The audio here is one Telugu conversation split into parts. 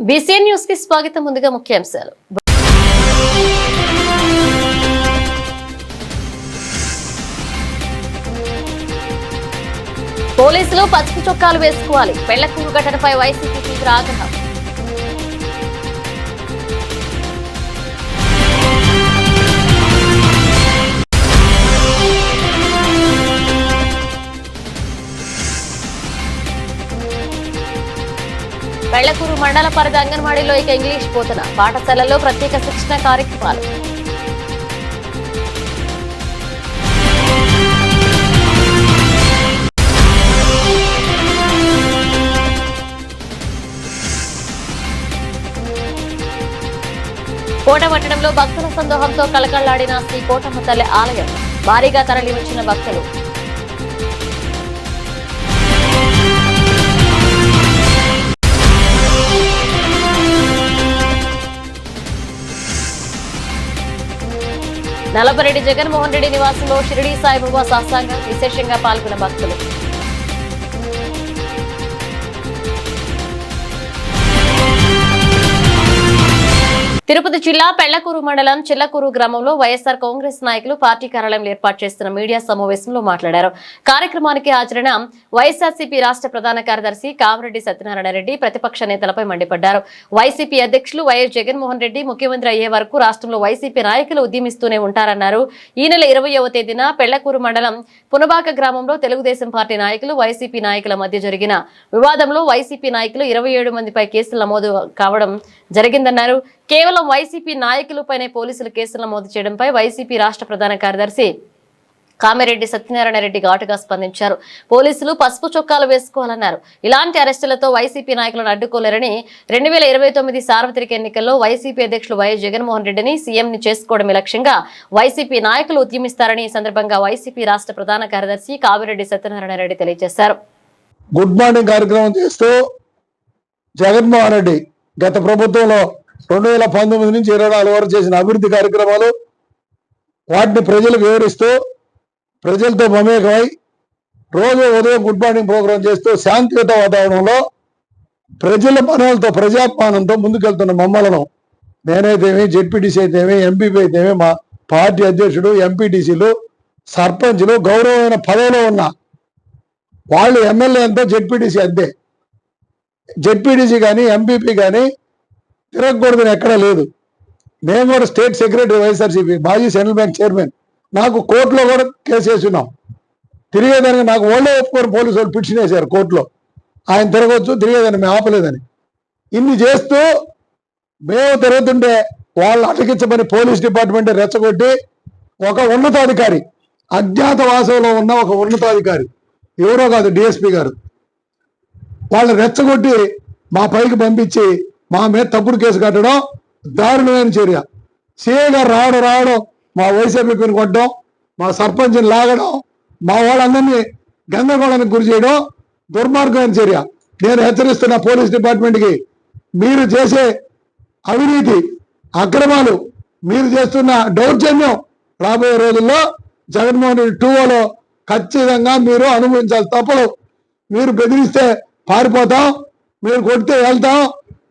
బీసీఎన్ న్యూస్ కి స్వాగతం. ముందుగా ముఖ్యాంశాలు. పోలీసులు పసుపు చొక్కాలు వేసుకోవాలి. పెళ్లకూరు ఘటనపై వైసీపీ తీవ్ర ఆగ్రహం. పెళ్లకూరు మండల పరిధి అంగన్వాడీలో ఇక ఇంగ్లీష్ బోధన, పాఠశాలల్లో ప్రత్యేక శిక్షణ కార్యక్రమాలు. కోటపట్టణంలో భక్తుల సందోహంతో కలకళ్లాడిన శ్రీ కోటమ్మ తల్లి ఆలయం. భారీగా తరలి వచ్చిన భక్తులు. నల్లపరెడ్డి జగన్మోహన్ రెడ్డి నివాసంలో షిరిడీ సాయిబాబా సత్సంగం, విశేషంగా పాల్గొన్న భక్తులు. తిరుపతి జిల్లా పెళ్లకూరు మండలం చిల్లకూరు గ్రామంలో వైఎస్ఆర్ కాంగ్రెస్ నాయకులు పార్టీ కార్యాలయంలో ఏర్పాటు చేస్తున్న మీడియా సమావేశంలో మాట్లాడారు. కార్యక్రమానికి హాజరైన వైఎస్ఆర్సీపీ రాష్ట్ర ప్రధాన కార్యదర్శి కామిరెడ్డి సత్యనారాయణ రెడ్డి ప్రతిపక్ష నేతలపై మండిపడ్డారు. వైసీపీ అధ్యక్షులు వైఎస్ జగన్మోహన్ రెడ్డి ముఖ్యమంత్రి అయ్యే వరకు రాష్ట్రంలో వైసీపీ నాయకులు ఉద్యమిస్తూనే ఉంటారన్నారు. ఈ నెల 20వ తేదీన పెళ్లకూరు మండలం పునబాక గ్రామంలో తెలుగుదేశం పార్టీ నాయకులు వైసీపీ నాయకుల మధ్య జరిగిన వివాదంలో వైసీపీ నాయకులు 27 మందిపై కేసులు నమోదు కావడం జరిగిందన్నారు. కేవలం వైసీపీ నాయకులపైనే పోలీసులు కేసులు నమోదు చేయడంపై వైసీపీ రాష్ట్ర ప్రధాన కార్యదర్శి కామిరెడ్డి సత్యనారాయణ రెడ్డి ఘాటుగా స్పందించారు. పోలీసులు పసుపు చొక్కాలు వేసుకోవాలన్నారు. ఇలాంటి అరెస్టులతో వైసీపీ నాయకులను అడ్డుకోలేరని 2029 సార్వత్రిక ఎన్నికల్లో వైసీపీ అధ్యక్షులు వైఎస్ జగన్మోహన్ రెడ్డిని సీఎంని చేసుకోవడమే లక్ష్యంగా వైసీపీ నాయకులు ఉద్యమిస్తారని ఈ సందర్భంగా వైసీపీ రాష్ట్ర ప్రధాన కార్యదర్శి కామిరెడ్డి సత్యనారాయణ రెడ్డి తెలియజేశారు. గుడ్ మార్నింగ్ కార్యక్రమం చేస్తూ జగన్మోహన్ రెడ్డి గత ప్రభుత్వంలో 2019 నుంచి 24 వరకు చేసిన అభివృద్ధి కార్యక్రమాలు వాటిని ప్రజలకు వివరిస్తూ ప్రజలతో మమేకమై రోజు ఉదయం గుడ్ మార్నింగ్ ప్రోగ్రాం చేస్తూ శాంతియుత వాతావరణంలో ప్రజల పనులతో ప్రజాపానంతో ముందుకెళ్తున్న మమ్మలను నేనైతేమి, జెడ్పీటీసీ అయితేమి, ఎంపీపీ అయితేమి, మా పార్టీ అధ్యక్షుడు, ఎంపీటీసీలు, సర్పంచ్లు గౌరవమైన పదవిలో ఉన్న వాళ్ళు ఎమ్మెల్యే అంతా జెడ్పీటీసీ అంతే. జెడ్పీటీసీ కానీ ఎంపీపీ కానీ తిరగకూడదని ఎక్కడా లేదు. నేను కూడా స్టేట్ సెక్రటరీ వైఎస్ఆర్సీపీ, మాజీ సెంట్రల్ బ్యాంక్ చైర్మన్. నాకు కోర్టులో కూడా కేసు వేసున్నాం. తిరిగేదానికి నాకు ఓళ్ళే ఒప్పుకొని పోలీసు వాళ్ళు పిటిషన్ వేశారు కోర్టులో. ఆయన తిరగవచ్చు, తిరిగేదాన్ని మేము ఆపలేదని. ఇన్ని చేస్తూ మేము తిరుగుతుంటే వాళ్ళు అటకించమని పోలీస్ డిపార్ట్మెంట్ రెచ్చగొట్టి ఒక ఉన్నతాధికారి, అజ్ఞాతవాసంలో ఉన్న ఒక ఉన్నతాధికారి, ఎవరో కాదు డిఎస్పీ గారు, వాళ్ళని రెచ్చగొట్టి మా పైకి పంపించి మా మీద తప్పుడు కేసు కట్టడం దారుణమైన చర్య. సిఐ గారు రావడం మా వైసీపీని కొట్టడం, మా సర్పంచ్ని లాగడం, మా వాళ్ళందరినీ గందరగోళానికి గురి చేయడం దుర్మార్గమైన చర్య. నేను హెచ్చరిస్తున్న పోలీస్ డిపార్ట్మెంట్కి, మీరు చేసే అవినీతి అక్రమాలు, మీరు చేస్తున్న దౌర్జన్యం రాబోయే రోజుల్లో జగన్మోహన్ రెడ్డి 2లో ఖచ్చితంగా మీరు అనుభవించాలి. తప్పదు. మీరు బెదిరిస్తే పారిపోతాం, మీరు కొడితే వెళ్తాం,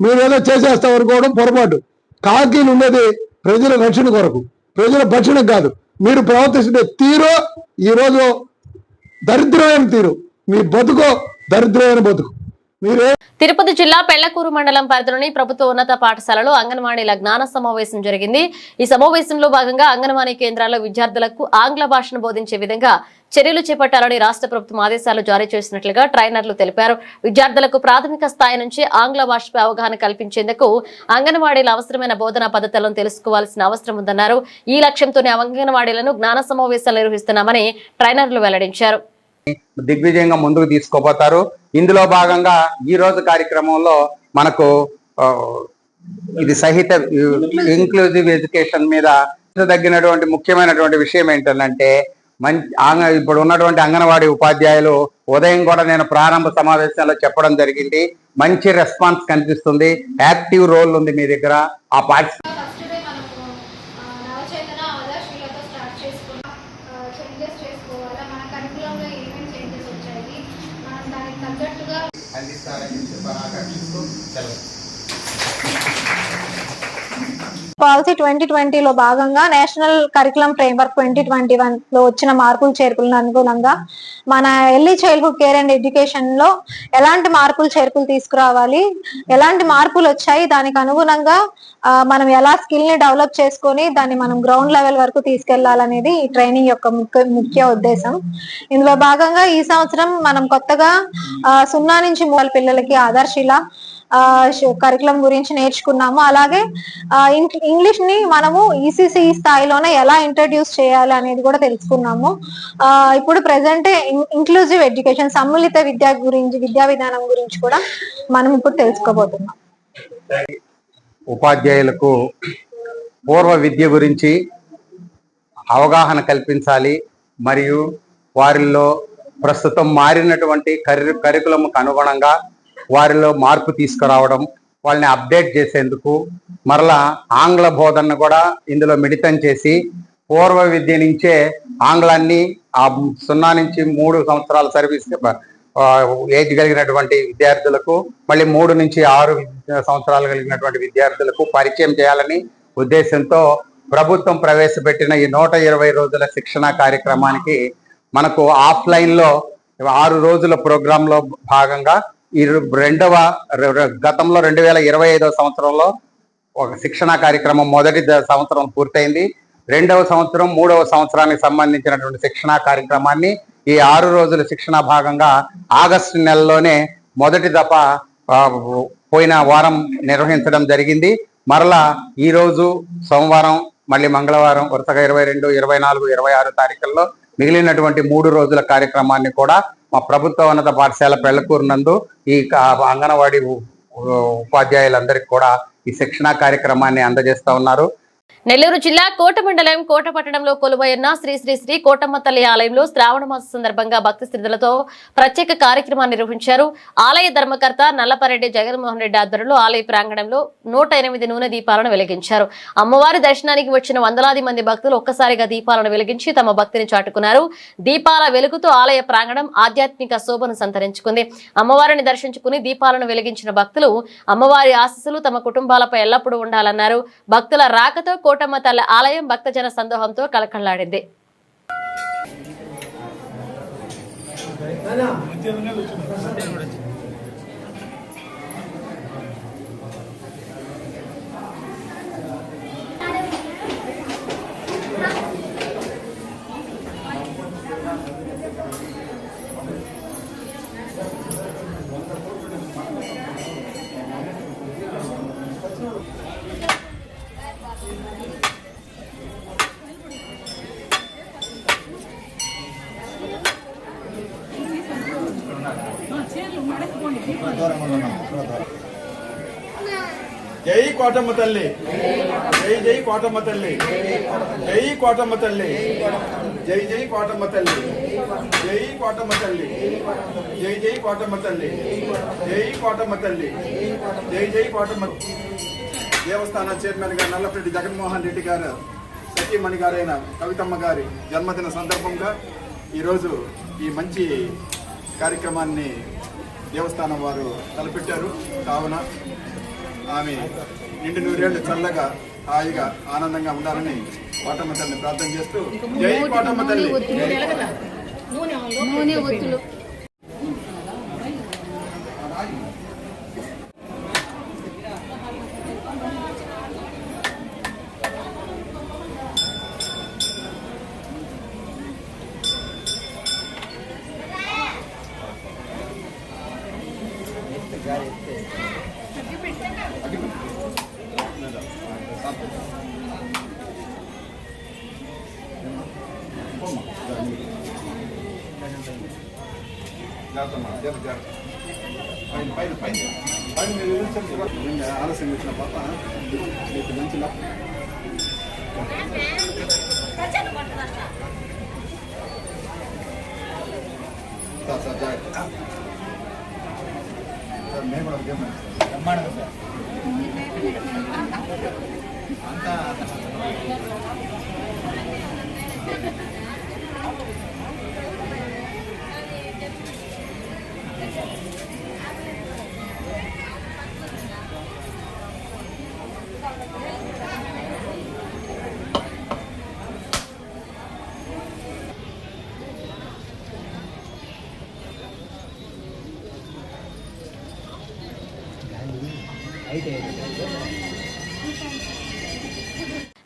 మీరు ఏదో చేసేస్తాం అనుకోవడం పొరపాటు. కాకీలు ఉండేది ప్రజల రక్షణ కొరకు, ప్రజల భక్షణ కాదు. మీరు ప్రవర్తిస్తుండే తీరు ఈరోజు దరిద్రమైన తీరు. మీ బతుకు దరిద్రమైన బతుకు. మీరే తిరుపతి జిల్లా పెళ్లకూరు మండలం పరిధిలోని ప్రభుత్వ ఉన్నత పాఠశాలలో అంగన్వాడీల జ్ఞాన సమావేశం జరిగింది. ఈ సమావేశంలో భాగంగా అంగన్వాడీ కేంద్రాల్లో విద్యార్థులకు ఆంగ్ల భాషను బోధించే విధంగా చర్యలు చేపట్టాలని రాష్ట్ర ప్రభుత్వం ఆదేశాలు జారీ చేసినట్లుగా ట్రైనర్లు తెలిపారు. విద్యార్థులకు ప్రాథమిక స్థాయి నుంచి ఆంగ్ల భాషపై అవగాహన కల్పించేందుకు అంగన్వాడీల అవసరమైన బోధనా పద్ధతులను తెలుసుకోవాల్సిన అవసరం ఉందన్నారు. ఈ లక్ష్యంతోనే అంగన్వాడీలను జ్ఞాన సమావేశాలు నిర్వహిస్తున్నామని ట్రైనర్లు వెల్లడించారు. దిగ్విజయంగా ముందుకు తీసుకుపోతారు. ఇందులో భాగంగా ఈ రోజు కార్యక్రమంలో మనకు ఇది సహిత ఇంక్లూజివ్ ఎడ్యుకేషన్ మీద తగ్గినటువంటి ముఖ్యమైనటువంటి విషయం ఏంటంటే ఇప్పుడు ఉన్నటువంటి అంగన్వాడీ ఉపాధ్యాయులు ఉదయం కూడా నేను ప్రారంభ సమావేశంలో చెప్పడం జరిగింది. మంచి రెస్పాన్స్ కనిపిస్తుంది. యాక్టివ్ రోల్ ఉంది మీ దగ్గర. ఆ పార్టిసిపేట్ అందిస్తారని చెప్పి ఆకాంక్షిస్తూ సెలవు. పాలసీ 2020లో భాగంగా నేషనల్ కరికులం ఫ్రేమ్వర్క్ 2021లో వచ్చిన మార్పులు చేర్పులను అనుగుణంగా మన early childhood care and education లో ఎలాంటి మార్పులు చేర్పులు తీసుకురావాలి, ఎలాంటి మార్పులు వచ్చాయి, దానికి అనుగుణంగా మనం ఎలా స్కిల్ ని డెవలప్ చేసుకొని దాన్ని మనం గ్రౌండ్ లెవెల్ వరకు తీసుకెళ్లాలనేది ఈ ట్రైనింగ్ యొక్క ముఖ్య ఉద్దేశం. ఇందులో భాగంగా ఈ సంవత్సరం మనం కొత్తగా 0 నుంచి 3 పిల్లలకి ఆదర్శిలా కరికులం గురించి నేర్చుకున్నాము. అలాగే ఇంగ్లీష్ ని మనము ఈసీసీ స్థాయిలోనే ఎలా ఇంట్రడ్యూస్ చేయాలి అనేది కూడా తెలుసుకున్నాము. ఇప్పుడు ప్రెసెంట్ ఇంక్లూజివ్ ఎడ్యుకేషన్, సమ్మిళిత విద్యా విధానం గురించి కూడా మనం ఇప్పుడు తెలుసుకోబోతున్నాం. ఉపాధ్యాయులకు పూర్వ విద్య గురించి అవగాహన కల్పించాలి, మరియు వారిలో ప్రస్తుతం మారినటువంటి కరికులంకు అనుగుణంగా వారిలో మార్పు తీసుకురావడం, వాళ్ళని అప్డేట్ చేసేందుకు మరలా ఆంగ్ల బోధనను కూడా ఇందులో మిళితం చేసి పూర్వ విద్య నుంచే ఆంగ్లాన్ని 0 నుంచి 3 సంవత్సరాల సర్వీస్ ఏజ్ కలిగినటువంటి విద్యార్థులకు, మళ్ళీ 3 నుంచి 6 సంవత్సరాలు కలిగినటువంటి విద్యార్థులకు పరిచయం చేయాలని ఉద్దేశంతో ప్రభుత్వం ప్రవేశపెట్టిన ఈ 120 రోజుల శిక్షణ కార్యక్రమానికి మనకు ఆఫ్లైన్లో 6 రోజుల ప్రోగ్రాంలో భాగంగా ఈ గతంలో 2025వ సంవత్సరంలో ఒక శిక్షణ కార్యక్రమం మొదటి సంవత్సరం పూర్తయింది. 2వ సంవత్సరం 3వ సంవత్సరానికి సంబంధించినటువంటి శిక్షణ కార్యక్రమాన్ని ఈ 6 రోజుల శిక్షణ భాగంగా ఆగస్టు నెలలోనే మొదటి దఫ పోయిన వారం నిర్వహించడం జరిగింది. మరలా ఈ రోజు సోమవారం, మళ్ళీ మంగళవారం వరుసగా 22, 24, 26 తారీఖుల్లో మిగిలినటువంటి 3 రోజుల కార్యక్రమాన్ని కూడా మా ప్రభుత్వ ఉన్నత పాఠశాల పెళ్లకూరు నందు ఈ అంగన్వాడీ ఉపాధ్యాయులందరికీ కూడా ఈ శిక్షణ కార్యక్రమాన్ని అందజేస్తా ఉన్నారు. నెల్లూరు జిల్లా కోట మండలం కోట పట్టణంలో కొలువైన శ్రీ శ్రీ శ్రీ కోటమ్మ తల్లి ఆలయంలో శ్రావణ మాస సందర్భంగా భక్తి శ్రద్ధలతో ప్రత్యేక కార్యక్రమాన్ని నిర్వహించారు. ఆలయ ధర్మకర్త నల్లపరెడ్డి జగన్మోహన్ రెడ్డి ఆధ్వర్యంలో ఆలయ ప్రాంగణంలో 108 నూనె దీపాలను వెలిగించారు. అమ్మవారి దర్శనానికి వచ్చిన వందలాది మంది భక్తులు ఒక్కసారిగా దీపాలను వెలిగించి తమ భక్తిని చాటుకున్నారు. దీపాల వెలుగుతో ఆలయ ప్రాంగణం ఆధ్యాత్మిక శోభను సంతరించుకుంది. అమ్మవారిని దర్శించుకుని దీపాలను వెలిగించిన భక్తులు అమ్మవారి ఆశీస్సులు తమ కుటుంబాలపై ఎల్లప్పుడూ ఉండాలన్నారు. భక్తుల రాకతో కోటమ్మ తల్లి ఆలయం భక్తజన సందోహంతో కలకల్లాడింది. జై కోటమ్మ తల్లి, జై జై కోటమ్మ తల్లి, జై కోటమ్మ తల్లి, జై జై కోటమ్మ తల్లి, జై కోటమ్మ తల్లి, జై జై కోటమ్మ తల్లి, జై కోటమ్మ తల్లి, జై జై కోటమ్మ. దేవస్థాన చైర్మన్ గారు నల్లపరెడ్డి జగన్మోహన్ రెడ్డి గారు సతీమణి గారైన కవితమ్మ గారి జన్మదిన సందర్భంగా ఈరోజు ఈ మంచి కార్యక్రమాన్ని దేవస్థానం వారు తలపెట్టారు. కావున ఆమె నిండు నూరేళ్లు చల్లగా హాయిగా ఆనందంగా ఉండాలని కోటమ్మ తల్లిని ప్రార్థన చేస్తూ జై కోటమ్మ తల్లి. ఆలస్యం వచ్చిన పాప మీకు మంచి సార్ జాగ్రత్త సార్. మేము కూడా అంతా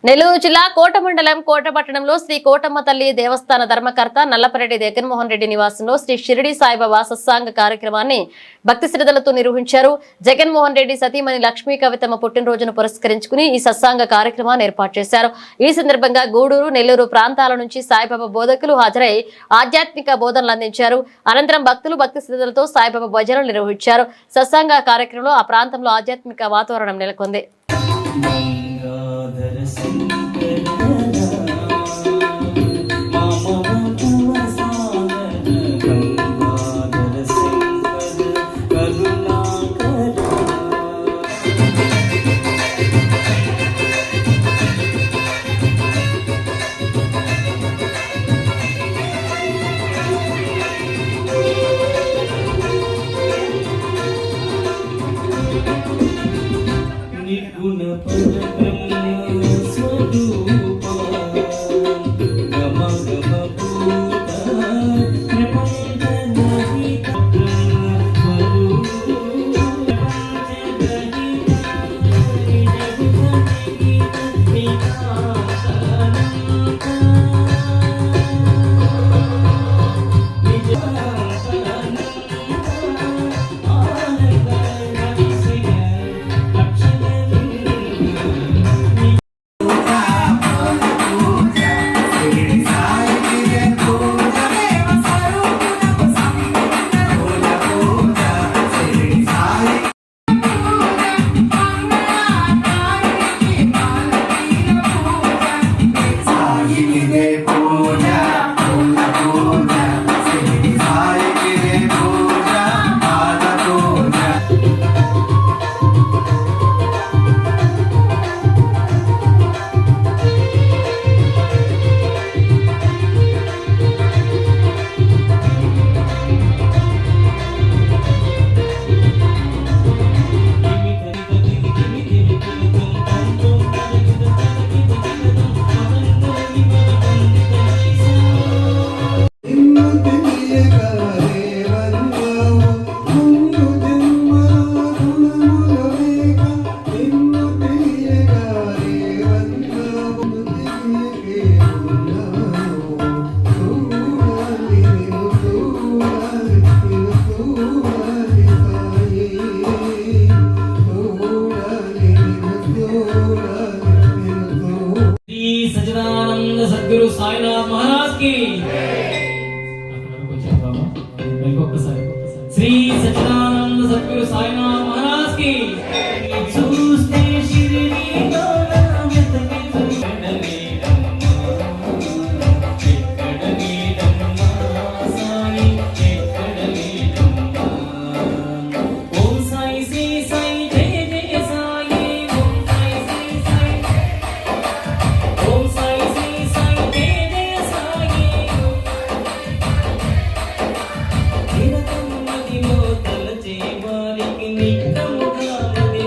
నెల్లూరు జిల్లా కోట మండలం కోట పట్టణంలో శ్రీ కోటమ్మ తల్లి దేవస్థాన ధర్మకర్త నల్లపరెడ్డి జగన్మోహన్ రెడ్డి నివాసంలో శ్రీ షిరిడి సాయిబాబా సత్సాంగ కార్యక్రమాన్ని భక్తి శ్రద్ధలతో నిర్వహించారు. జగన్మోహన్ రెడ్డి సతీమణి లక్ష్మీ కవితమ్మ పుట్టినరోజును పురస్కరించుకుని ఈ సత్సాంగ కార్యక్రమాన్ని ఏర్పాటు చేశారు. ఈ సందర్భంగా గూడూరు, నెల్లూరు ప్రాంతాల నుంచి సాయిబాబా బోధకులు హాజరై ఆధ్యాత్మిక బోధనలు అందించారు. అనంతరం భక్తులు భక్తి శ్రద్ధలతో సాయిబాబా భజనలు నిర్వహించారు. సత్సాంగ కార్యక్రమంలో ఆ ప్రాంతంలో ఆధ్యాత్మిక వాతావరణం నెలకొంది. सच्चिदानंद सद्गुरु साईनाथ महाराज की श्री सच्चिदानंद सद्गुरु साईनाथ महाराज की నిత్యముగా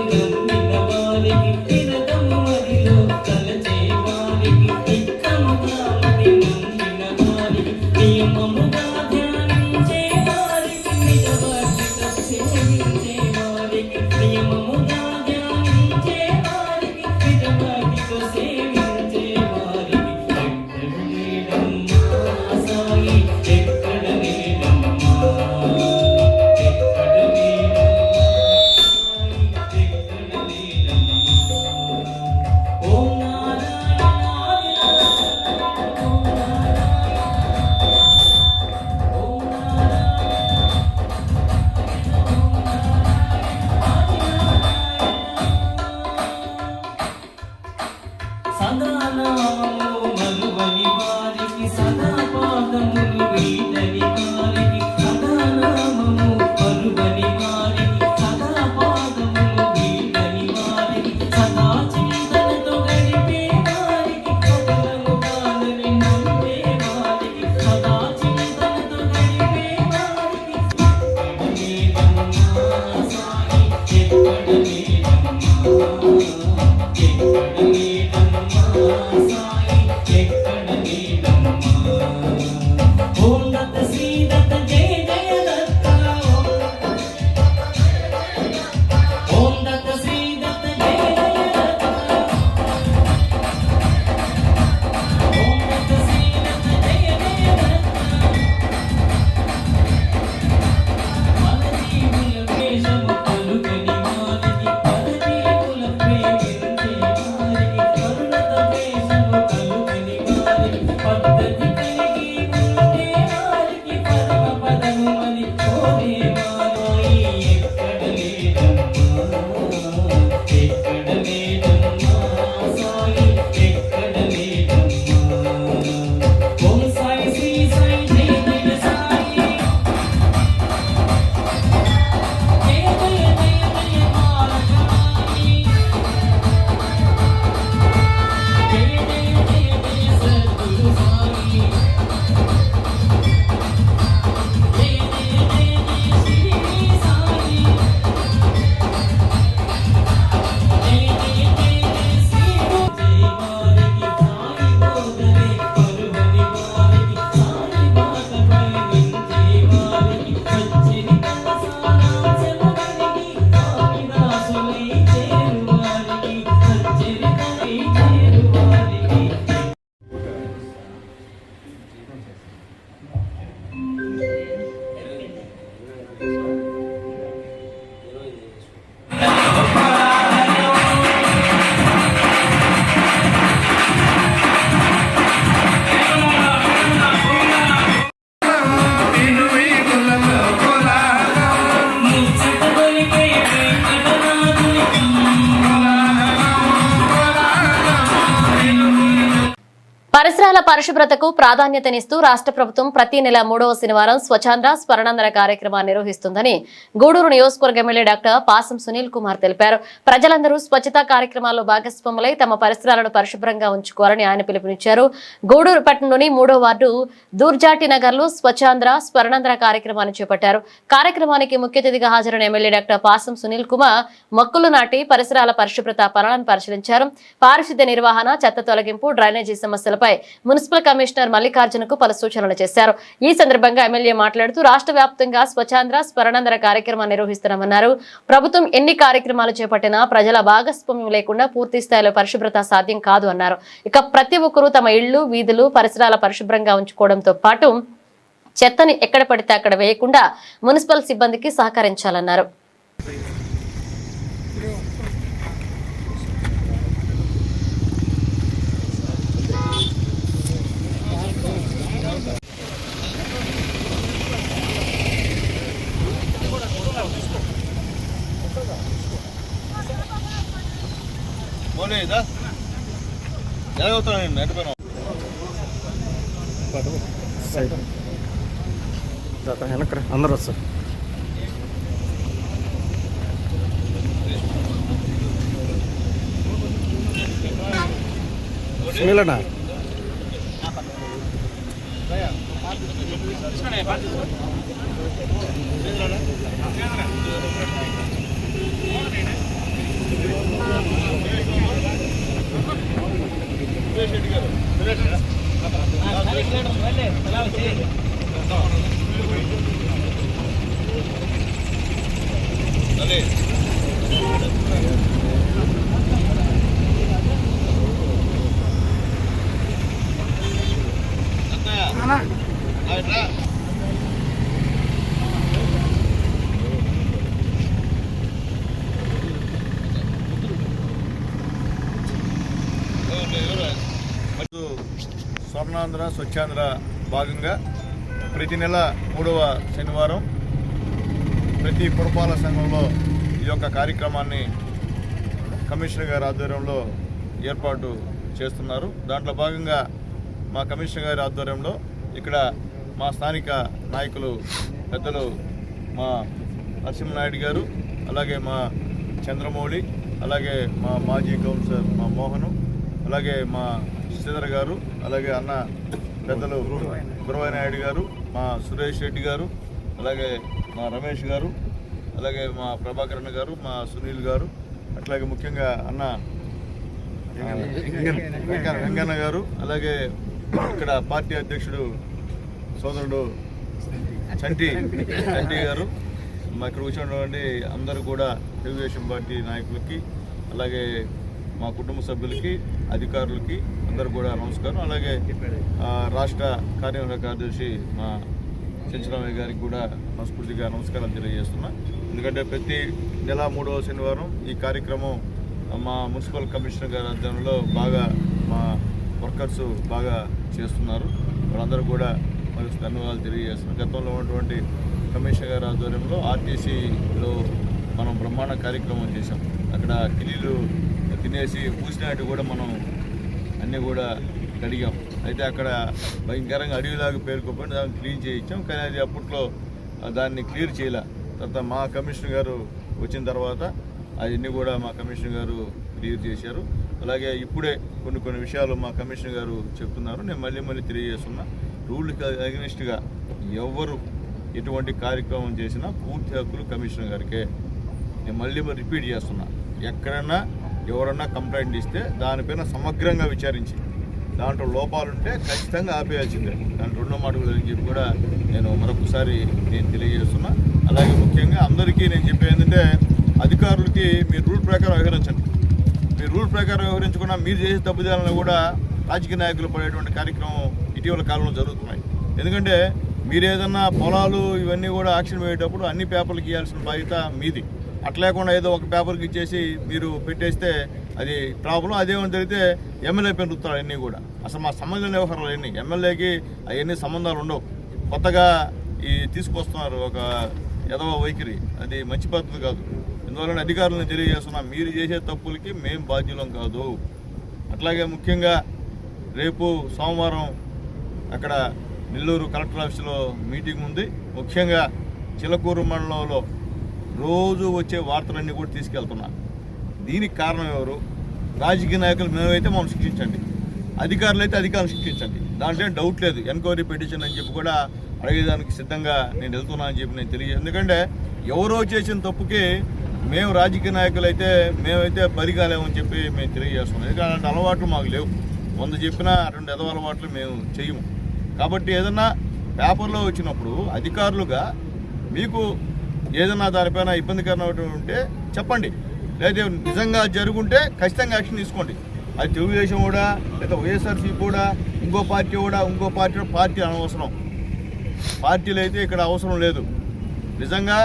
పరిసరాల పరిశుభ్రతకు ప్రాధాన్యతనిస్తూ రాష్ట్ర ప్రభుత్వం ప్రతి నెల 3వ శనివారం స్వచ్ఛాంధ్ర స్మరణాంధ్ర కార్యక్రమాన్ని నిర్వహిస్తుందని గూడూరు నియోజకవర్గ ఎమ్మెల్యే డాక్టర్ పాసం సునీల్ కుమార్ తెలిపారు. ప్రజలందరూ స్వచ్ఛతా కార్యక్రమాల్లో భాగస్వాములై తమ పరిసరాలను పరిశుభ్రంగా ఉంచుకోవాలని ఆయన పిలుపునిచ్చారు. గూడూరు పట్టణంలోని 3వ వార్డు దూర్జాటి నగర్ లో స్వచ్ఛాంధ్ర స్మరణాంధ్ర కార్యక్రమాన్ని చేపట్టారు. కార్యక్రమానికి ముఖ్య అతిథిగా హాజరైన ఎమ్మెల్యే డాక్టర్ పాసం సునీల్ కుమార్ మొక్కలు నాటి పరిసరాల పరిశుభ్రత పనులను పరిశీలించారు. పారిశుద్ధ్య నిర్వహణ, చెత్త తొలగింపు, డ్రైనేజీ సమస్యలపై మున్సిపల్ కమిషనర్ మల్లికార్జునకు పలు సూచనలు చేశారు. ఈ సందర్భంగా ఎమ్మెల్యే మాట్లాడుతూ రాష్ట్ర వ్యాప్తంగా స్వచ్ఛాంధ్ర స్మరణాంధ్ర కార్యక్రమాన్ని నిర్వహిస్తున్నామన్నారు. ప్రభుత్వం ఎన్ని కార్యక్రమాలు చేపట్టినా ప్రజల భాగస్వామ్యం లేకుండా పూర్తి స్థాయిలో పరిశుభ్రత సాధ్యం కాదు అన్నారు. ఇక ప్రతి ఒక్కరూ తమ ఇళ్లు, వీధులు, పరిసరాల పరిశుభ్రంగా ఉంచుకోవడంతో పాటు చెత్తని ఎక్కడ పడితే అక్కడ వేయకుండా మున్సిపల్ సిబ్బందికి సహకరించాలన్నారు. అందరూ వస్తారు. సునీలన్నా స్వర్ణాంధ్ర స్వచ్ఛాంధ్ర భాగంగా ప్రతి నెల 3వ శనివారం ప్రతి పురపాలక సంఘంలో ఈ యొక్క కార్యక్రమాన్ని కమిషనర్ గారి ఆధ్వర్యంలో ఏర్పాటు చేస్తున్నారు. దాంట్లో భాగంగా మా కమిషనర్ గారి ఆధ్వర్యంలో ఇక్కడ మా స్థానిక నాయకులు పెద్దలు మా నరసింహనాయుడు గారు, అలాగే మా చంద్రమౌళి, అలాగే మా మాజీ కౌన్సిలర్ మా మోహను, అలాగే మా శ్రీధర్ గారు, అలాగే అన్న పెద్దలు గురవయ్య నాయుడు గారు, మా సురేష్ రెడ్డి గారు, అలాగే మా రమేష్ గారు, అలాగే మా ప్రభాకరణ గారు, మా సునీల్ గారు, అట్లాగే ముఖ్యంగా అన్న వెంకన్న గారు, అలాగే ఇక్కడ పార్టీ అధ్యక్షుడు సోదరుడు చంటి గారు, మా ఇక్కడ వచ్చినటువంటి అందరూ కూడా తెలుగుదేశం పార్టీ నాయకులకి, అలాగే మా కుటుంబ సభ్యులకి, అధికారులకి అందరూ కూడా నమస్కారం. అలాగే రాష్ట్ర కార్యనిర్వాహక కార్యదర్శి మా చెంచరామయ్య గారికి కూడా మనస్ఫూర్తిగా నమస్కారాలు తెలియజేస్తున్నా. ఎందుకంటే ప్రతి నెల 3వ శనివారం ఈ కార్యక్రమం మా మున్సిపల్ కమిషనర్ గారి ఆధ్వర్యంలో బాగా మా వర్కర్స్ బాగా చేస్తున్నారు. వాళ్ళందరూ కూడా మరి ధన్యవాదాలు తెలియజేస్తున్నారు. గతంలో ఉన్నటువంటి కమిషనర్ గారి ఆధ్వర్యంలో ఆర్టీసీలో మనం బ్రహ్మాండ కార్యక్రమం చేశాం. అక్కడ కిలీలు తినేసి పూసినట్టు కూడా మనం అన్నీ కూడా కడిగాం. అయితే అక్కడ భయంకరంగా అడవిలాగా పేరుకోపోయి దాన్ని క్లీన్ చేయించాం. కానీ అది అప్పట్లో దాన్ని క్లియర్ చేయలే. తర్వాత మా కమిషనర్ గారు వచ్చిన తర్వాత అవన్నీ కూడా మా కమిషనర్ గారు క్లియర్ చేశారు. అలాగే ఇప్పుడే కొన్ని విషయాలు మా కమిషనర్ గారు చెప్తున్నారు. నేను మళ్ళీ తెలియజేస్తున్నా. రూల్కి అగెనిస్ట్గా ఎవరు ఎటువంటి కార్యక్రమం చేసినా పూర్తి హక్కులు కమిషనర్ గారికే. నేను మళ్ళీ రిపీట్ చేస్తున్నా. ఎక్కడన్నా ఎవరన్నా కంప్లైంట్ ఇస్తే దానిపైన సమగ్రంగా విచారించి దాంట్లో లోపాలుంటే ఖచ్చితంగా ఆపేయాల్సిందే. దాని 2 మాటలు చెప్పి కూడా నేను మరొకసారి తెలియజేస్తున్నా. అలాగే ముఖ్యంగా అందరికీ నేను చెప్పేది ఏంటంటే అధికారులకి మీరు రూల్ ప్రకారం వ్యవహరించండి. మీరు రూల్ ప్రకారం వ్యవహరించకుండా మీరు చేసే తప్పుదాలను కూడా రాజకీయ నాయకులు పడేటువంటి కార్యక్రమం ఇటీవల కాలంలో జరుగుతున్నాయి. ఎందుకంటే మీరు ఏదన్నా పొలాలు ఇవన్నీ కూడా యాక్షన్ వేయేటప్పుడు అన్ని పేపర్లకు ఇవ్వాల్సిన బాధ్యత మీది. అట్లేకుండా ఏదో ఒక పేపర్కి ఇచ్చేసి మీరు పెట్టేస్తే అది ప్రాబ్లం. అదేమని జరిగితే ఎమ్మెల్యే పైన రుత్తాడు అన్నీ కూడా. అసలు మా సంబంధం వ్యవహారాలు అన్నీ ఎమ్మెల్యేకి అవన్నీ సంబంధాలు ఉండవు. కొత్తగా ఈ తీసుకొస్తున్నారు ఒక ఎదవ వైఖరి. అది మంచి పద్ధతి కాదు. అందువలన అధికారులను తెలియజేస్తున్నాం, మీరు చేసే తప్పులకి మేము బాధ్యులం కాదు. అట్లాగే ముఖ్యంగా రేపు సోమవారం అక్కడ నెల్లూరు కలెక్టర్ ఆఫీసులో మీటింగ్ ఉంది. ముఖ్యంగా చిలకూరు మండలంలో రోజు వచ్చే వార్తలన్నీ కూడా తీసుకెళ్తున్నా. దీనికి కారణం ఎవరు? రాజకీయ నాయకులు మేమైతే మనం శిక్షించండి, అధికారులు అయితే అధికారులు శిక్షించండి, దాంట్లో డౌట్ లేదు. ఎంక్వైరీ పిటిషన్ అని చెప్పి కూడా అడిగేదానికి సిద్ధంగా నేను వెళ్తున్నా అని చెప్పి నేను తెలియదు. ఎందుకంటే ఎవరో చేసిన తప్పుకి మేము రాజకీయ నాయకులు అయితే మేమైతే బరికాలేమని చెప్పి మేము తెలియజేస్తున్నాం. ఎందుకంటే అలాంటి అలవాట్లు మాకు లేవు. 100 చెప్పినా అటువంటి ఎదవ అలవాట్లు మేము చేయము. కాబట్టి ఏదన్నా పేపర్లో వచ్చినప్పుడు అధికారులుగా మీకు ఏదన్నా దానిపైన ఇబ్బందికరమైన ఉంటే చెప్పండి, లేదా నిజంగా జరుగుంటే ఖచ్చితంగా యాక్షన్ తీసుకోండి. అది తెలుగుదేశం కూడా, లేదా వైఎస్ఆర్సీపీ కూడా, ఇంకో పార్టీ కూడా, ఇంకో పార్టీ అనవసరం. పార్టీలు అయితే ఇక్కడ అవసరం లేదు. నిజంగా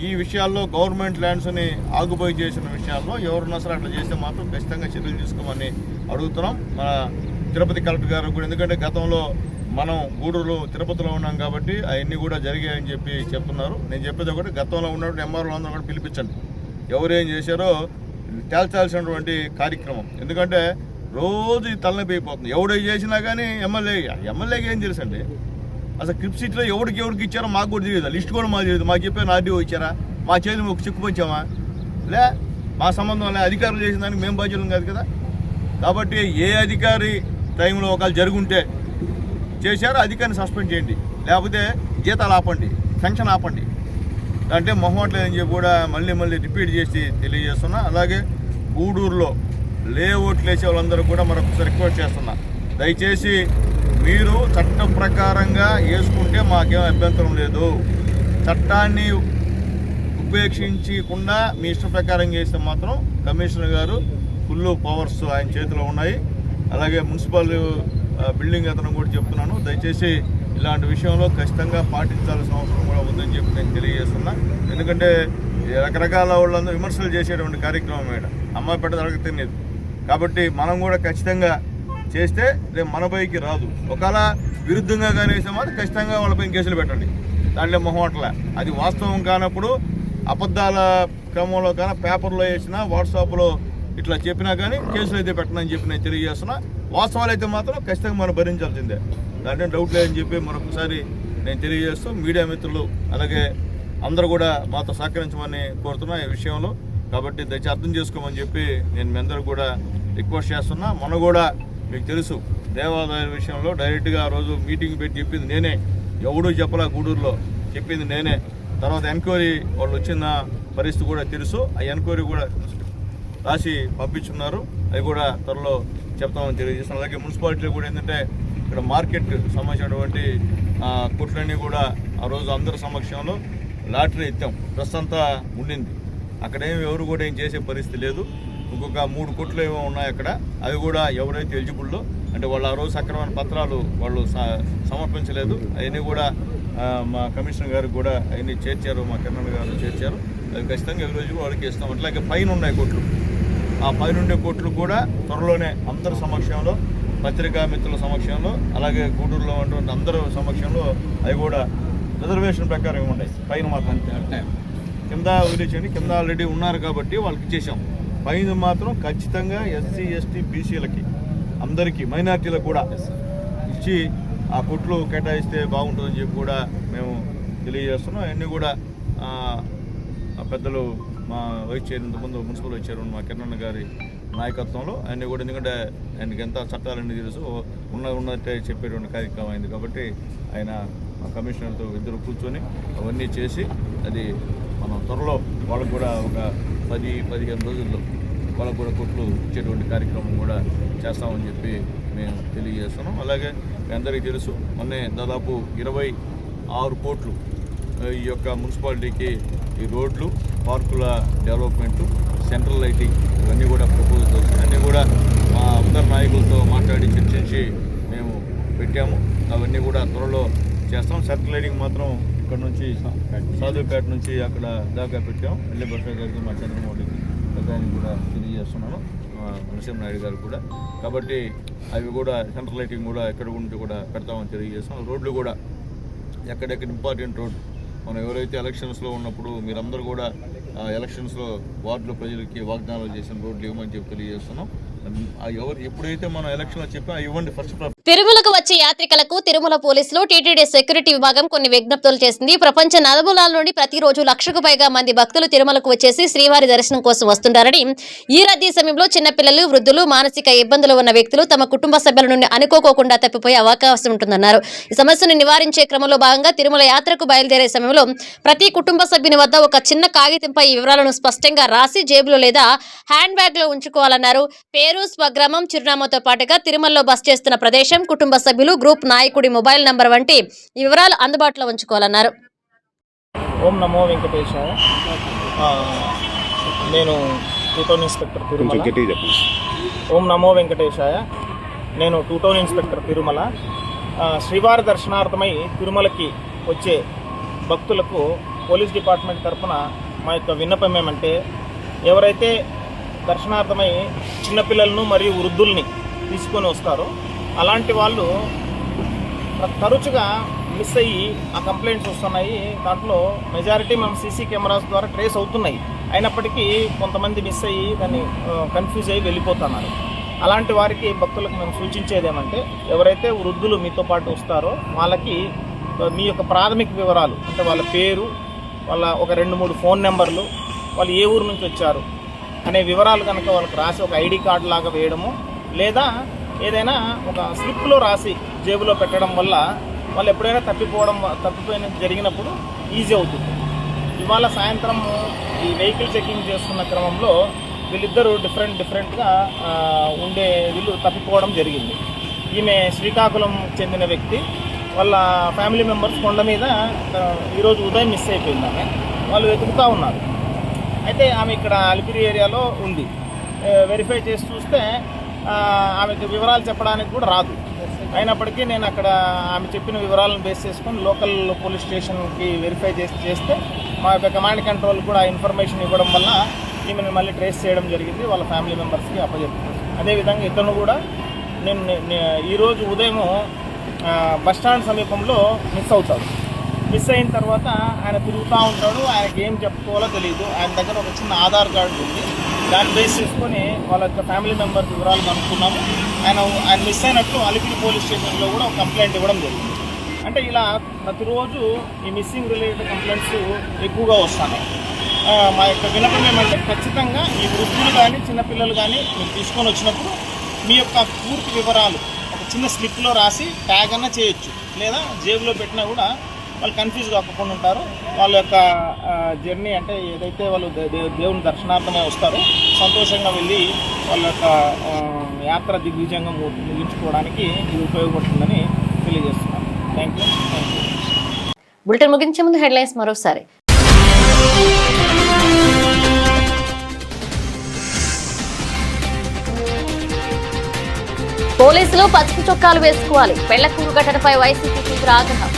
ఈ విషయాల్లో గవర్నమెంట్ ల్యాండ్స్ని ఆగుపోయి చేసిన విషయాల్లో ఎవరున్నా సరే అట్లా చేస్తే మాత్రం ఖచ్చితంగా చర్యలు తీసుకోమని అడుగుతున్నాం మన తిరుపతి కలెక్టర్ గారు కూడా. ఎందుకంటే గతంలో మనం గూడూరు తిరుపతిలో ఉన్నాం కాబట్టి అవన్నీ కూడా జరిగాయని చెప్పి చెప్తున్నారు. నేను చెప్పేది ఒకటి, గతంలో ఉన్నటువంటి ఎంఆర్ఓ అందరూ కూడా పిలిపించండి, ఎవరేం చేశారో తేల్చాల్సినటువంటి కార్యక్రమం. ఎందుకంటే రోజు తలనొప్పి అయిపోతుంది. ఎవడో చేసినా కానీ ఎమ్మెల్యేకి ఏం తెలుసండి? అసలు క్రిప్ సీట్లో ఎవరికి ఇచ్చారో మాకు కూడా తెలియదు, లిస్ట్ కూడా మాకు తెలియదు. మాకు చెప్పాను ఆర్డీఓ ఇచ్చారా, మా చేతి ఒక చిక్కు పంచామా, లే మా సంబంధం లే, అధికారులు చేసిన దానికి మేము బాధ్యులం కాదు కదా. కాబట్టి ఏ అధికారి టైంలో ఒకవేళ జరుగుంటే చేశారో అధికారిని సస్పెండ్ చేయండి, లేకపోతే జీతాలు ఆపండి, పెన్షన్ ఆపండి. అంటే మొహమాట్లేదని చెప్పి కూడా మళ్ళీ రిపీట్ చేసి తెలియజేస్తున్నా. అలాగే గూడూరులో లేఅవుట్లు వేసే వాళ్ళందరూ కూడా మరొకసారి రిక్వెస్ట్ చేస్తున్నా, దయచేసి మీరు చట్టం ప్రకారంగా వేసుకుంటే మాకేం అభ్యంతరం లేదు. చట్టాన్ని ఉపేక్షించకుండా మీ ఇష్టం ప్రకారం చేస్తే మాత్రం కమిషనర్ గారు ఫుల్ పవర్స్ ఆయన చేతిలో ఉన్నాయి. అలాగే మున్సిపల్ బిల్డింగ్ అతను కూడా చెప్తున్నాను, దయచేసి ఇలాంటి విషయంలో ఖచ్చితంగా పాటించాల్సిన అవసరం కూడా ఉందని చెప్పి నేను తెలియజేస్తున్నా. ఎందుకంటే రకరకాల వాళ్ళందరూ విమర్శలు చేసేటువంటి కార్యక్రమం మేడం అమ్మాయి పెట్ట జరగ తెలియదు. కాబట్టి మనం కూడా ఖచ్చితంగా చేస్తే రేపు మన పైకి రాదు. ఒకవేళ విరుద్ధంగా కానీ వేసే మాత్రం ఖచ్చితంగా వాళ్ళపై కేసులు పెట్టండి, దాంట్లో మొహమాటలే. అది వాస్తవం కానప్పుడు అబద్ధాల క్రమంలో కానీ పేపర్లో వేసినా వాట్సాప్లో ఇట్లా చెప్పినా కానీ కేసులు అయితే పెట్టనని చెప్పి నేను తెలియజేస్తున్నా. వాస్తవాలు అయితే మాత్రం ఖచ్చితంగా మనం భరించాల్సిందే, దాంట్లో డౌట్ లేదని చెప్పి మరొకసారి నేను తెలియజేస్తూ మీడియా మిత్రులు అలాగే అందరూ కూడా మాతో సహకరించమని కోరుతున్నా ఈ విషయంలో. కాబట్టి దయచేసి అర్థం చేసుకోమని చెప్పి నేను మీ అందరూ కూడా రిక్వెస్ట్ చేస్తున్నా. మొన్న కూడా మీకు తెలుసు దేవాదాయ విషయంలో డైరెక్ట్గా ఆ రోజు మీటింగ్ పెట్టి చెప్పింది నేనే, ఎవడూ చెప్పలా, గూడూరులో చెప్పింది నేనే. తర్వాత ఎంక్వైరీ వాళ్ళు వచ్చిన పరిస్థితి కూడా తెలుసు. ఆ ఎంక్వైరీ కూడా రాసి పంపించున్నారు, అవి కూడా త్వరలో చెప్తామని తెలియజేస్తున్నాం. అలాగే మున్సిపాలిటీలో కూడా ఏంటంటే ఇక్కడ మార్కెట్ సంబంధించినటువంటి కొట్లన్నీ కూడా ఆ రోజు అందరి సమక్షంలో లాటరీ ఎత్తాం, ప్రెస్ అంతా ఉండింది. అక్కడేమి ఎవరు కూడా ఏం చేసే పరిస్థితి లేదు. ఇంకొక 3 కొట్లు ఏమో ఉన్నాయి అక్కడ, అవి కూడా ఎవరైతే ఎలిజిబుల్లో అంటే వాళ్ళు ఆ రోజు సక్రమైన పత్రాలు వాళ్ళు సమర్పించలేదు, అవన్నీ కూడా మా కమిషనర్ గారికి కూడా అవన్నీ చేర్చారు, మా కిరణ్ గారు చేర్చారు. అవి ఖచ్చితంగా ఈ రోజు వాళ్ళకి ఇస్తాం. అట్లాగే పైన ఉన్నాయి కొట్లు, ఆ పైన ఉండే కొట్లు కూడా త్వరలోనే అందరి సమక్షంలో, పత్రికా మిత్రుల సమక్షంలో, అలాగే గూడూరులో ఉన్నటువంటి అందరి సమక్షంలో అవి కూడా రిజర్వేషన్ ప్రకారం ఉన్నాయి. పైన మాత్రం కింద వదిలేసండి, కింద ఆల్రెడీ ఉన్నారు కాబట్టి వాళ్ళకి ఇచ్చేసాం. పైన మాత్రం ఖచ్చితంగా ఎస్సీ ఎస్టీ బీసీలకి అందరికీ మైనార్టీలకు కూడా ఇచ్చి ఆ కొట్లు కేటాయిస్తే బాగుంటుందని చెప్పి కూడా మేము తెలియజేస్తున్నాం. అవన్నీ కూడా పెద్దలు మా వైస్ చైర్మన్ ముందు మున్సిపల్ వైస్ చైర్మన్ మా కిరణ్ గారి నాయకత్వంలో అన్నీ కూడా, ఎందుకంటే ఆయనకి ఎంత చట్టాలన్నీ తెలుసు ఉన్నట్టే చెప్పేటువంటి కార్యక్రమం అయింది కాబట్టి ఆయన మా కమిషనర్తో ఇద్దరు కూర్చొని అవన్నీ చేసి అది మనం త్వరలో వాళ్ళకు కూడా ఒక 10-15 రోజుల్లో వాళ్ళకు కూడా కొట్లు ఇచ్చేటువంటి కార్యక్రమం కూడా చేస్తామని చెప్పి మేము తెలియజేస్తున్నాం. అలాగే మీ అందరికీ తెలుసు మొన్నే దాదాపు 26 కోట్లు ఈ యొక్క మున్సిపాలిటీకి ఈ రోడ్లు, పార్కుల డెవలప్మెంటు, సెంట్రల్ లైటింగ్ ఇవన్నీ కూడా ప్రపోజల్స్ వస్తున్నాయి. అన్నీ కూడా మా అందరి నాయకులతో మాట్లాడి చర్చించి మేము పెట్టాము. అవన్నీ కూడా త్వరలో చేస్తాం. సెంట్రల్ లైటింగ్ మాత్రం ఇక్కడ నుంచి సాధుపేట నుంచి అక్కడ దాకా పెట్టాం. ఎల్లి బస్సు గారికి మా చంద్రమౌళికి పెద్దానికి కూడా తెలియజేస్తున్నాను, నరసింహనాయుడు గారు కూడా. కాబట్టి అవి కూడా సెంట్రల్ లైటింగ్ కూడా ఎక్కడ ఉంటే కూడా పెడతామని తెలియజేస్తాం. రోడ్లు కూడా ఎక్కడెక్కడ ఇంపార్టెంట్ రోడ్డు మనం ఎవరైతే ఎలక్షన్స్లో ఉన్నప్పుడు మీరందరూ కూడా ఎలక్షన్స్లో వార్డులో ప్రజలకి వాగ్దానాలు చేసిన రోడ్లు ఇవ్వమని చెప్పి తెలియజేస్తున్నాం. ఎవరు ఎప్పుడైతే మనం ఎలక్షన్లో చెప్పామో ఇవ్వండి ఫస్ట్. తిరుమలకు వచ్చే యాత్రికులకు తిరుమల పోలీసులు టీటీడీ సెక్యూరిటీ విభాగం కొన్ని విజ్ఞప్తులు చేసింది. ప్రపంచ నలుమూలల నుండి ప్రతిరోజు 1,00,000కు పైగా మంది భక్తులు తిరుమలకు వచ్చేసి శ్రీవారి దర్శనం కోసం వస్తుంటారని, ఈ రద్దీ సమయంలో చిన్నపిల్లలు, వృద్ధులు, మానసిక ఇబ్బందులు ఉన్న వ్యక్తులు తమ కుటుంబ సభ్యుల నుండి అనుకోకుండా తప్పిపోయే అవకాశం ఉంటుందన్నారు. ఈ సమస్యను నివారించే క్రమంలో భాగంగా తిరుమల యాత్రకు బయలుదేరే సమయంలో ప్రతి కుటుంబ సభ్యుని వద్ద ఒక చిన్న కాగితంపై ఈ వివరాలను స్పష్టంగా రాసి జేబులో లేదా హ్యాండ్ బ్యాగ్ లో ఉంచుకోవాలన్నారు. పేరు, స్వగ్రామం, చిరునామాతో పాటుగా తిరుమలలో బస చేస్తున్న ప్రదేశం, కుటుంబ సభ్యులు, గ్రూప్ నాయకుడి మొబైల్ నంబర్ వంటి ఈ వివరాలు అందుబాటులో ఉంచుకోవాలన్నారు. ఓం నమో వెంకటేశాయ. నేను టూ టౌన్ ఇన్స్పెక్టర్ తిరుమల. ఓం నమో వెంకటేశాయ. నేను టూ టౌన్ ఇన్స్పెక్టర్ తిరుమల. శ్రీవారి దర్శనార్థమై తిరుమలకి వచ్చే భక్తులకు పోలీస్ డిపార్ట్మెంట్ తరఫున మా యొక్క విన్నపం ఏమంటే, ఎవరైతే దర్శనార్థమై చిన్నపిల్లలను మరియు వృద్ధుల్ని తీసుకొని వస్తారో అలాంటి వాళ్ళు తరచుగా మిస్ అయ్యి ఆ కంప్లైంట్స్ వస్తున్నాయి. దాంట్లో మెజారిటీ మనం సీసీ కెమెరాస్ ద్వారా ట్రేస్ అవుతున్నాయి. అయినప్పటికీ కొంతమంది మిస్ అయ్యి దాన్ని కన్ఫ్యూజ్ అయ్యి వెళ్ళిపోతున్నారు. అలాంటి వారికి భక్తులకు మేము సూచించేది ఏమంటే, ఎవరైతే వృద్ధులు మీతో పాటు వస్తారో వాళ్ళకి మీ యొక్క ప్రాథమిక వివరాలు అంటే వాళ్ళ పేరు, వాళ్ళ ఒక 2-3 ఫోన్ నెంబర్లు, వాళ్ళు ఏ ఊరు నుంచి వచ్చారు అనే వివరాలు కనుక వాళ్ళకి రాసి ఒక ఐడి కార్డు లాగా వేయడము, లేదా ఏదైనా ఒక స్లిప్లో రాసి జేబులో పెట్టడం వల్ల వాళ్ళు ఎప్పుడైనా తప్పిపోయిన జరిగినప్పుడు ఈజీ అవుతుంది. ఇవాళ సాయంత్రం ఈ వెహికల్ చెకింగ్ చేస్తున్న క్రమంలో వీళ్ళిద్దరూ డిఫరెంట్గా వీళ్ళు తప్పిపోవడం జరిగింది. ఈమె శ్రీకాకుళం చెందిన వ్యక్తి, వాళ్ళ ఫ్యామిలీ మెంబర్స్ కొండ మీద ఈరోజు ఉదయం మిస్ అయిపోయింది. వాళ్ళు వెతుకుతూ ఉన్నారు. అయితే ఆమె ఇక్కడ అలిపిరి ఏరియాలో ఉంది. వెరిఫై చేసి చూస్తే ఆమెకు వివరాలు చెప్పడానికి కూడా రాదు. అయినప్పటికీ నేను అక్కడ ఆమె చెప్పిన వివరాలను బేస్ చేసుకొని లోకల్ పోలీస్ స్టేషన్కి వెరిఫై చేస్తే మా యొక్క కమాండ్ కంట్రోల్ కూడా ఇన్ఫర్మేషన్ ఇవ్వడం వల్ల ఈమెను మళ్ళీ ట్రేస్ చేయడం జరిగింది. వాళ్ళ ఫ్యామిలీ మెంబర్స్కి అప్పచెప్పారు. అదేవిధంగా ఇతను కూడా నేను ఈరోజు ఉదయం బస్టాండ్ సమీపంలో మిస్ అవుతాడు. మిస్ అయిన తర్వాత ఆయన తిరుగుతూ ఉంటాడు. ఆయనకి ఏం చెప్పుకోవాలో తెలియదు. ఆయన దగ్గర ఒక చిన్న ఆధార్ కార్డు ఉంది. దాన్ని బేస్ చేసుకొని వాళ్ళ యొక్క ఫ్యామిలీ మెంబర్స్ వివరాలు కనుక్కున్నాము. ఆయన మిస్ అయినట్టు అలిపిరి పోలీస్ స్టేషన్లో కూడా ఒక కంప్లైంట్ ఇవ్వడం జరిగింది. అంటే ఇలా ప్రతిరోజు ఈ మిస్సింగ్ రిలేటెడ్ కంప్లైంట్స్ ఎక్కువగా వస్తున్నాయి. మా యొక్క విన్నపం ఏమంటే, ఖచ్చితంగా ఈ వృద్ధులు కానీ చిన్నపిల్లలు కానీ మీరు తీసుకొని వచ్చినప్పుడు మీ యొక్క పూర్తి వివరాలు ఒక చిన్న స్లిప్లో రాసి ట్యాగ్ అన్నా చేయొచ్చు, లేదా జేబులో పెట్టినా కూడా వాళ్ళు కన్ఫ్యూజ్ కాకుండా ఉంటారు. వాళ్ళ యొక్క జర్నీ అంటే ఏదైతే వాళ్ళు దేవుని దర్శనార్థమై వస్తారో సంతోషంగా వెళ్ళి వాళ్ళ యొక్క యాత్ర దిగ్విజయంగా ముగించుకోవడానికి ఇది ఉపయోగపడుతుందని తెలియజేస్తున్నాను. Thank you. బులెటిన్ ముగించే ముందు హెడ్లైన్స్ మరోసారి. పోలీసులు పసుపు చొక్కాలు వేసుకోవాలి. పెళ్లకూరు ఘటనపై వైసీపీ తీవ్ర ఆగ్రహం.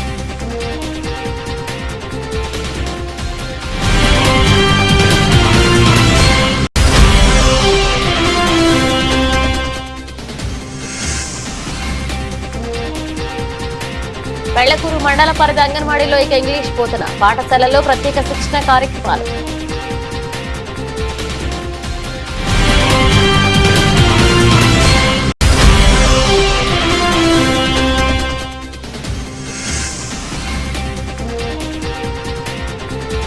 పెళ్లకూరు మండల పరిధి అంగన్వాడీలో ఇక ఇంగ్లీష్ బోధన, పాఠశాలల్లో ప్రత్యేక శిక్షణ కార్యక్రమాలు.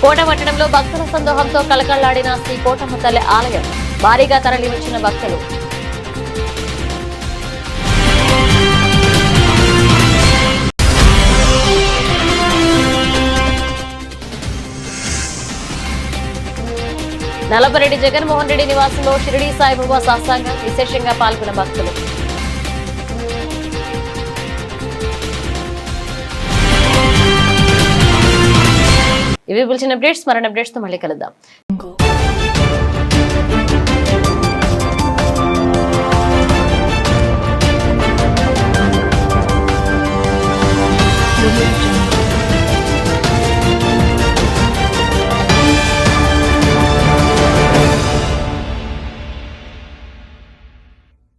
కోటపట్టణంలో భక్తుల సందోహంతో కలకళ్లాడిన శ్రీ కోటమ్మ తల్లి ఆలయం, భారీగా తరలి వచ్చిన భక్తులు. నల్లపరెడ్డి జగన్మోహన్ రెడ్డి నివాసంలో షిరిడీ సాయిబాబా సత్సంగం, విశేషంగా పాల్గొన్న భక్తులు. ఇవి బులెటిన్ అప్డేట్స్. మరిన్ని అప్డేట్స్ తో మళ్ళీ కలుద్దాం.